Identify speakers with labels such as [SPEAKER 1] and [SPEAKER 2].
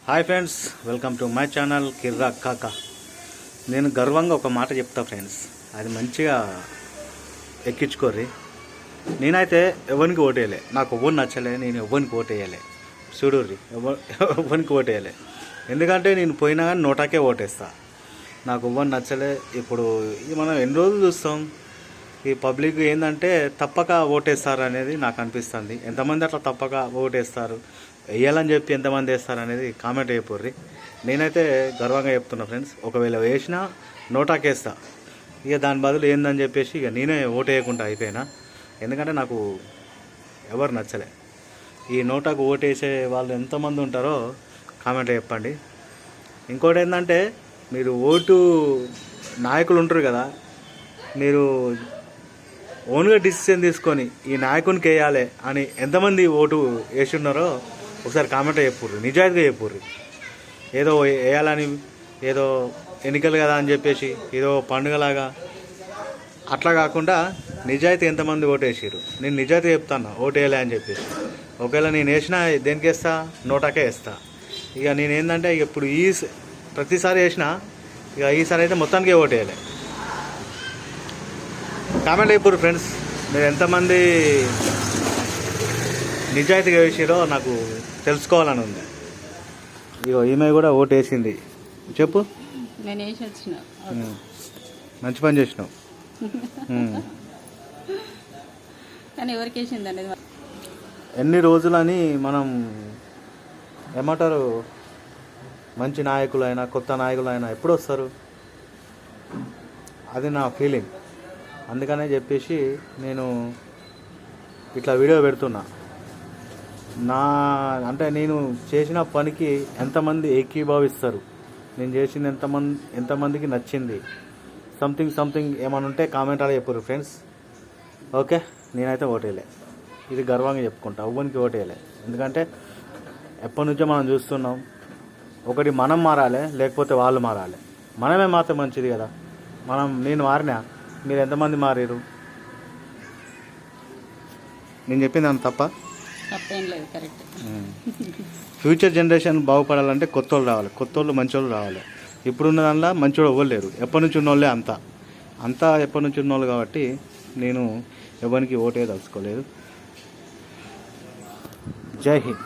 [SPEAKER 1] Hi friends, welcome to my channel కిర్రా కాకా. నేను గర్వంగా ఒక మాట చెప్తా ఫ్రెండ్స్, అది మంచిగా ఎక్కించుకోర్రి. నేనైతే ఎవరికి ఓటేయలే, నాకు ఎవరు నచ్చలే, నేను ఎవరికి ఓటేయలే. చూడుర్రి, ఎవరికి ఓటేయలే. ఎందుకంటే నేను పోయినా కానీ నోటాకే ఓటేస్తా. నాకు ఎవరు నచ్చలే. ఇప్పుడు మనం ఎన్ని రోజులు చూస్తాం, ఈ పబ్లిక్ ఏంటంటే తప్పక ఓటేస్తారు అనేది నాకు అనిపిస్తుంది. ఎంతమంది అట్లా తప్పక ఓటేస్తారు, వేయాలని చెప్పి ఎంతమంది వేస్తారు అనేది కామెంట్ అయిపోర్రి. నేనైతే గర్వంగా చెప్తున్నా ఫ్రెండ్స్, ఒకవేళ వేసినా నోటాకేస్తా. ఇక దాని బదులు ఏందని చెప్పేసి ఇక నేనే ఓటు వేయకుండా అయిపోయినా. ఎందుకంటే నాకు ఎవరు నచ్చలే. ఈ నోటాకు ఓటేసే వాళ్ళు ఎంతమంది ఉంటారో కామెంట్ చెప్పండి. ఇంకోటి ఏంటంటే, మీరు ఓటు నాయకులు ఉంటారు కదా, మీరు ఓన్గా డిసిషన్ తీసుకొని ఈ నాయకునికి వేయాలి అని ఎంతమంది ఓటు వేసున్నారో ఒకసారి కామెంట్ చెప్పుర్రి, నిజాయితీగా చెప్పుర్రి. ఏదో వేయాలని, ఏదో ఎన్నికలు కదా అని చెప్పేసి ఏదో పండుగలాగా అట్లా కాకుండా నిజాయితీ ఎంతమంది ఓటు వేసారు. నేను నిజాయితీ చెప్తాను ఓటు వేయాలి అని చెప్పేసి. ఒకవేళ నేను వేసినా దేనికి వేస్తా, నోటాకే వేస్తా. ఇక నేనేంటంటే ఇప్పుడు ప్రతిసారి వేసినా, ఇక ఈసారి అయితే మొత్తానికి ఓటు వేయాలి. కామెంట్ అయిపోరు ఫ్రెండ్స్, మీరు ఎంతమంది నిజాయితీగా వేసారో నాకు తెలుసుకోవాలని ఉంది. ఇగో ఈమె కూడా ఓటు వేసింది. చెప్పు.
[SPEAKER 2] నేను వేసి వచ్చిన.
[SPEAKER 1] మంచి పని చేసినావు.
[SPEAKER 2] కానీ ఎవరికి వేసింది అనేది
[SPEAKER 1] ఎన్ని రోజులని మనం ఏమంటారు, మంచి నాయకులైనా కొత్త నాయకులైనా ఎప్పుడు వస్తారు, అది నా ఫీలింగ్. అందుకనే చెప్పేసి నేను ఇట్లా వీడియో పెడుతున్నా. అంటే నేను చేసిన పనికి ఎంతమంది ఏకీభవిస్తారు, నేను చేసింది ఎంతమందికి నచ్చింది, సంథింగ్ ఏమైనా ఉంటే కామెంట్ అలా చెప్పరు ఫ్రెండ్స్. ఓకే, నేనైతే ఓటేయలే. ఇది గర్వంగా చెప్పుకుంటా, ఎవ్వరికి ఓటేయలే. ఎందుకంటే ఎప్పటి నుంచో మనం చూస్తున్నాం, ఒకటి మనం మారాలి, లేకపోతే వాళ్ళు మారాలి. మనమే మాత్రం మంచిది కదా. నేను మారినా, మీరు ఎంతమంది మారారు? నేను చెప్పింది అంత
[SPEAKER 2] తప్పేం లేదు, కరెక్ట్.
[SPEAKER 1] ఫ్యూచర్ జనరేషన్ బాగుపడాలంటే కొత్త వాళ్ళు రావాలి, కొత్త వాళ్ళు మంచి వాళ్ళు రావాలి. ఇప్పుడున్న దానిలో మంచి వాళ్ళు ఎవరు లేరు, ఎప్పటి నుంచి ఉన్న వాళ్ళే అంతా ఎప్పటి నుంచి ఉన్నోళ్ళు. కాబట్టి నేను ఎవరికి ఓటే తలుచుకోలేదు. జై హింద్.